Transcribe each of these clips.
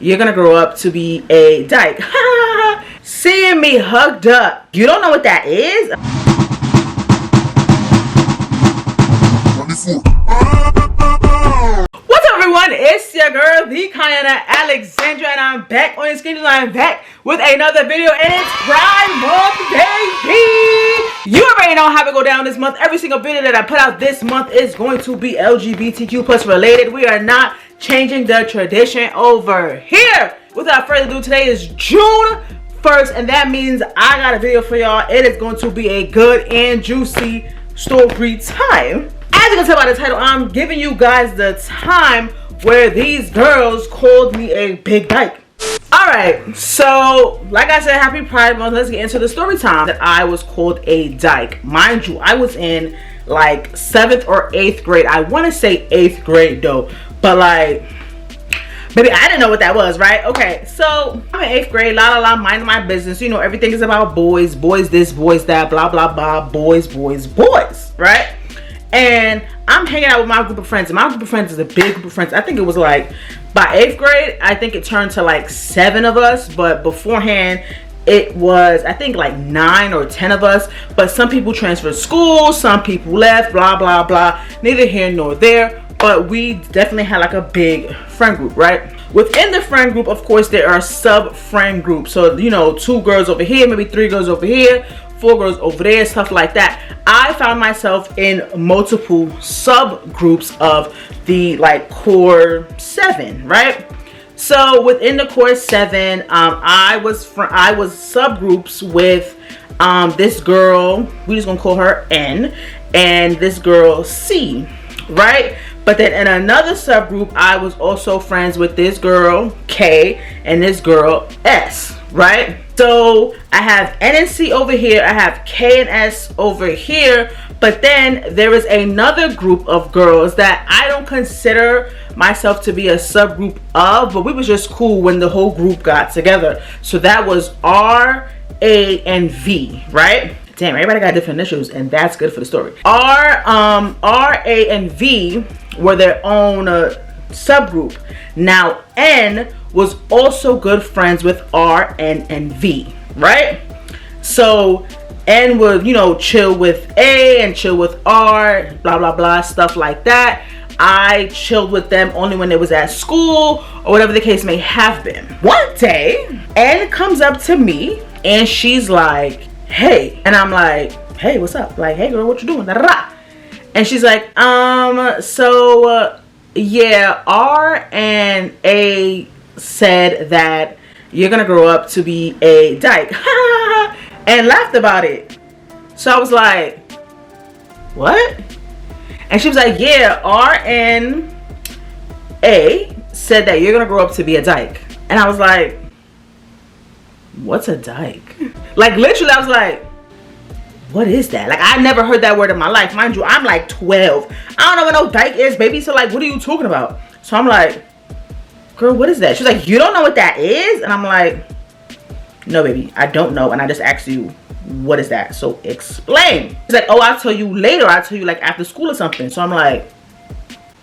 you're gonna grow up to be a dyke. Seeing me hugged up, you don't know what that is? What's up, everyone? It's your girl, TheKyannaAlexandra, and I'm back on your screen. I'm back with another video, and it's Pride Month, baby! You already know how we go down this month. Every single video that I put out this month is going to be LGBTQ plus related. We are not changing the tradition over here. Without further ado, today is June 1st, and that means I got a video for y'all. It is going to be a good and juicy story time. As you can tell by the title, I'm giving you guys the time where these girls called me a big dyke. Alright, so like I said, happy Pride Month. Let's get into the story time that I was called a dyke. Mind you, I was in like 7th or 8th grade. I want to say 8th grade though, but like, baby, I didn't know what that was, right? Okay, so I'm in 8th grade, minding my business. You know, everything is about boys, boys this, boys that, blah, blah, blah, boys, boys, boys, right? And I'm hanging out with my group of friends. And my group of friends is a big group of friends. I think it was like, by 8th grade, I think it turned to like 7 of us. But beforehand, it was, I think, like 9 or 10 of us. But some people transferred schools, some people left, blah, blah, blah. Neither here nor there. But we definitely had like a big friend group, right? Within the friend group, of course, there are sub-friend groups. So, you know, 2 girls over here, maybe 3 girls over here, 4 girls over there, stuff like that. I found myself in multiple subgroups of the like core 7, right? So within the core 7, I was subgroups with this girl, we just gonna call her N, and this girl C, right? But then in another subgroup, I was also friends with this girl K and this girl S, right? So I have N and C over here, I have K and S over here, but then there is another group of girls that I don't consider myself to be a subgroup of, but we was just cool when the whole group got together. So that was R, A, and V, right? Damn, everybody got different initials, and that's good for the story. R, A, and V were their own subgroup. Now N was also good friends with R, N, and V, right? So N would, you know, chill with A and chill with R, blah, blah, blah, stuff like that. I chilled with them only when it was at school or whatever the case may have been. One day, N comes up to me and she's like, hey. And I'm like, hey, what's up? Like, hey girl, what you doing? Da, da, da. And she's like, yeah, R and A said that you're gonna grow up to be a dyke. And laughed about it. So I was like, what? And she was like, yeah, R and A said that you're gonna grow up to be a dyke. And I was like, what's a dyke? Like literally I was like, what is that? Like I never heard that word in my life. Mind you, I'm like 12. I don't know what no dyke is, baby. So like, what are you talking about? So I'm like, girl, what is that? She's like, you don't know what that is? And I'm like, no baby, I don't know, and I just asked you, what is that? So explain. She's like, oh, I'll tell you later. I'll tell you like after school or something. So I'm like,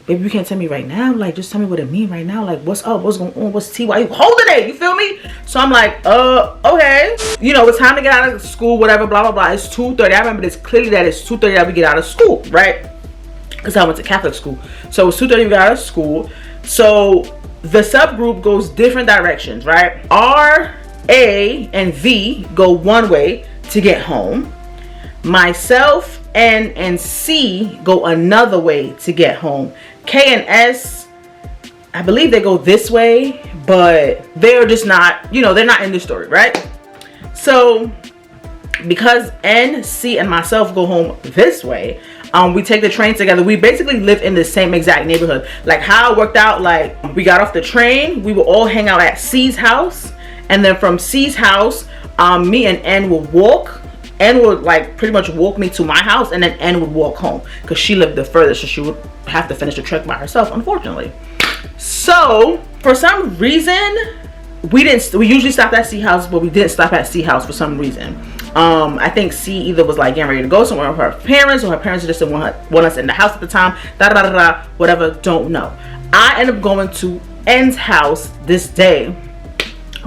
baby, you can't tell me right now. Like, just tell me what it means right now. Like, what's up? What's going on? What's T? Why you holding it? You feel me? So I'm like, okay. You know, it's time to get out of school, whatever, blah, blah, blah. It's 2:30. I remember this clearly that it's 2:30 that we get out of school, right? Because I went to Catholic school. So it's 2:30 we got out of school. So the subgroup goes different directions, right? R, A, and V go one way to get home. Myself, N, and C go another way to get home. K and S, I believe they go this way, but they're just not, you know, they're not in the story, right? So because N, C, and myself go home this way, we take the train together. We basically live in the same exact neighborhood. Like how it worked out, like we got off the train, we would all hang out at C's house, and then from C's house, me and N would walk. N would like pretty much walk me to my house, and then N would walk home because she lived the furthest, so she would have to finish the trek by herself, unfortunately. So for some reason, we usually stopped at C house, but we didn't stop at C house for some reason. I think C either was like getting ready to go somewhere with her parents, or her parents just didn't want us in the house at the time, whatever, don't know. I ended up going to N's house this day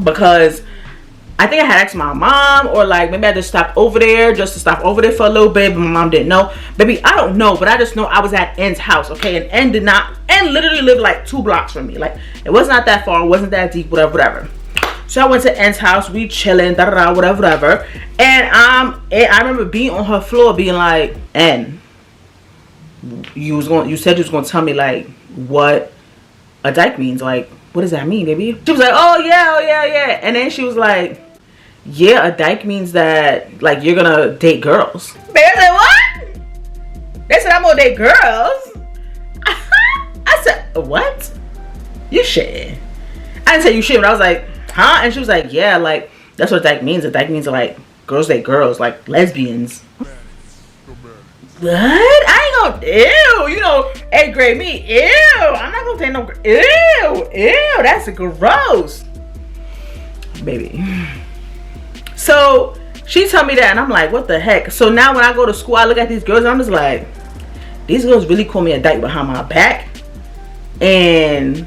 because I think I had asked my mom, or like maybe I just stopped over there just to stop over there for a little bit, but my mom didn't know. Baby, I don't know, but I just know I was at N's house, okay? And N literally lived like 2 blocks from me. Like, it was not that far, it wasn't that deep, whatever. So I went to N's house, we chilling, whatever. And I remember being on her floor being like, N, you said you was gonna tell me like what a dyke means. Like, what does that mean, baby? She was like, oh yeah. And then she was like, yeah, a dyke means that like you're gonna date girls. Baby, I said, what? They said I'm gonna date girls? I said, what? You shitting. I didn't say you shitting, but I was like, huh? And she was like, yeah, like that's what a dyke means. A dyke means like girls date girls, like lesbians. What? I ain't gonna, ew, you know, 8th grade me, ew, I'm not gonna date no, ew, that's gross, baby. So she told me that and I'm like, what the heck? So now when I go to school, I look at these girls and I'm just like, these girls really call me a dyke behind my back and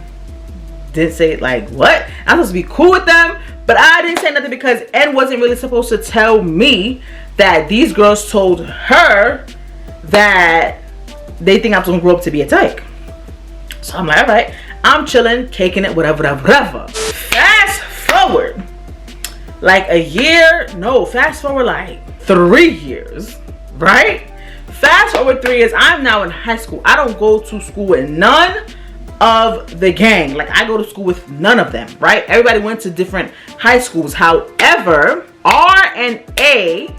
didn't say like what? I'm supposed to be cool with them, but I didn't say nothing because N wasn't really supposed to tell me that these girls told her that they think I'm gonna grow up to be a dyke. So I'm like, all right, I'm chilling, caking it, whatever. Fast forward like a year, no, fast forward like 3 years, right? Fast forward 3 years, I'm now in high school. I don't go to school with none of the gang. Like, I go to school with none of them, right? Everybody went to different high schools. However, R and A,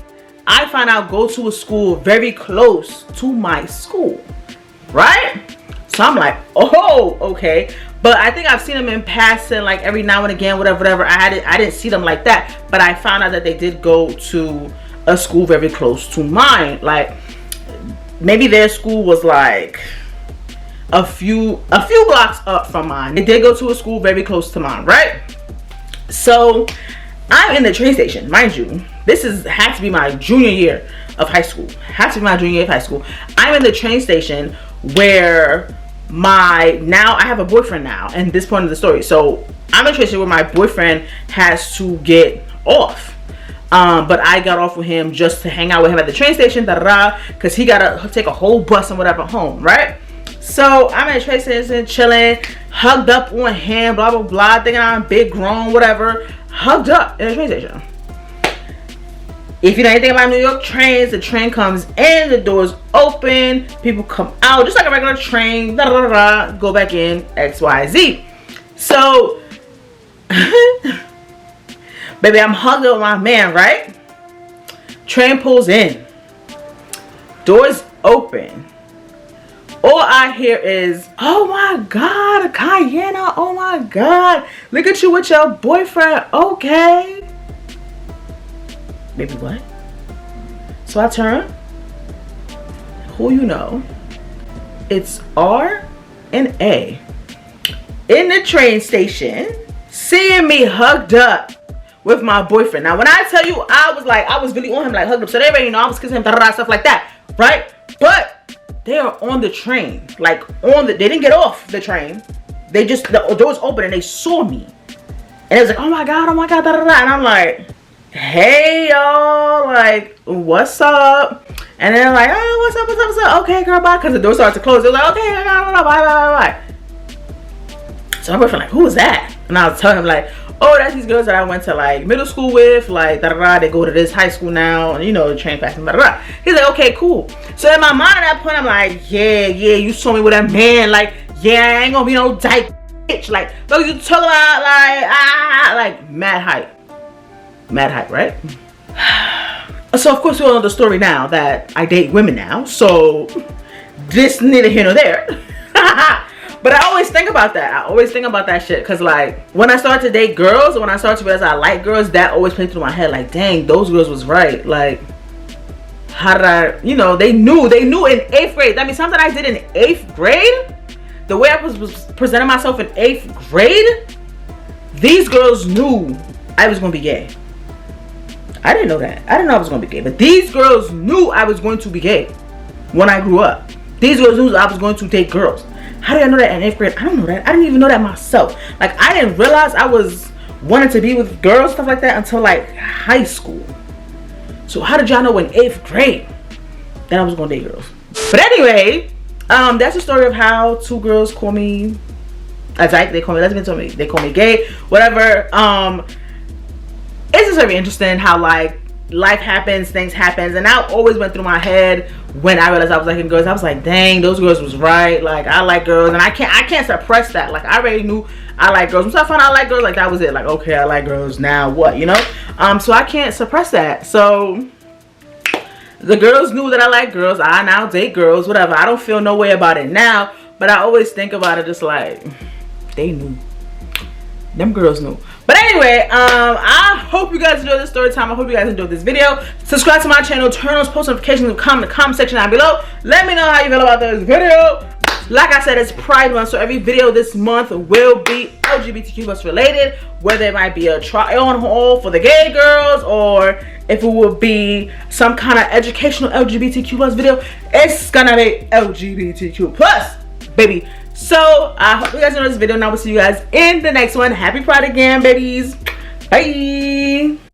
I find out, go to a school very close to my school, right? So I'm like, oh, okay. But I think I've seen them in passing, like every now and again, whatever. I didn't see them like that, but I found out that they did go to a school very close to mine. Like, maybe their school was like a few blocks up from mine. They did go to a school very close to mine, right? So I'm in the train station, mind you. This has to be my junior year of high school. I'm in the train station where I have a boyfriend now, and this point of the story. So I'm in a train station where my boyfriend has to get off. But I got off with him just to hang out with him at the train station, because he gotta take a whole bus and whatever home, right? So I'm in the train station chilling, hugged up on him, blah blah blah, thinking I'm big grown, whatever, hugged up in the train station. If you know anything about New York trains, the train comes in, the doors open, people come out just like a regular train, go back in, XYZ. So baby, I'm hugged up with my man, right? Train pulls in, doors open. All I hear is, oh my God, Kyanna, oh my God, look at you with your boyfriend, okay. Baby, what? So I turn, who you know? It's R and A in the train station, seeing me hugged up with my boyfriend. Now, when I tell you, I was really on him, like hugged up. So they already know I was kissing him, stuff like that, right? But they are on the train, like they didn't get off the train. They just, the doors open and they saw me. And it was like, oh my God, and I'm like, hey y'all, like, what's up? And they're like, oh, what's up? Okay, girl, bye. Because the door started to close. They're like, okay, bye. So my boyfriend like, who was that? And I was telling him like, oh, that's these girls that I went to like middle school with, like they go to this high school now, and you know, the train passing, He's like, okay, cool. So in my mind at that point, I'm like, yeah, you saw me with that man, like, yeah, I ain't gonna be no dyke bitch, like, look, you talk about like mad hype, right? So of course we all know the story now that I date women now, so this neither here nor there. But I always think about that. Shit, because like when I started to date girls, when I started to realize I like girls, that always played through my head, like, dang, those girls was right. Like, how did I, you know, they knew in 8th grade. I mean, something I did in 8th grade, the way I was presenting myself in 8th grade, these girls knew I was going to be gay. I didn't know that. I didn't know I was going to be gay. But these girls knew I was going to be gay when I grew up. These girls knew I was going to date girls. How did I know that in 8th grade? I don't know that. I didn't even know that myself. Like, I didn't realize I was wanting to be with girls, stuff like that, until like high school. So how did y'all know in 8th grade that I was gonna date girls? But anyway, that's the story of how 2 girls call me a dyke. They call me lesbian, they call me gay, whatever. It's just very interesting how like life happens, things happen, and that always went through my head when I realized I was liking girls. I was like, dang, those girls was right. Like, I like girls, and I can't suppress that. Like, I already knew I like girls. Once I found out I like girls, like, that was it. Like, okay, I like girls, now what, you know? So I can't suppress that. So the girls knew that I like girls. I now date girls, whatever. I don't feel no way about it now, but I always think about it just like, they knew. Them girls knew. But anyway, I hope you guys enjoyed this story time. I hope you guys enjoyed this video. Subscribe to my channel, turn on post notifications, and comment in the comment section down below. Let me know how you feel about this video. Like I said, it's Pride Month, so every video this month will be LGBTQ plus related, whether it might be a try on haul for the gay girls, or if it will be some kind of educational LGBTQ plus video, it's gonna be LGBTQ plus, baby. So I hope you guys enjoyed this video, and I will see you guys in the next one. Happy Pride again, babies. Bye.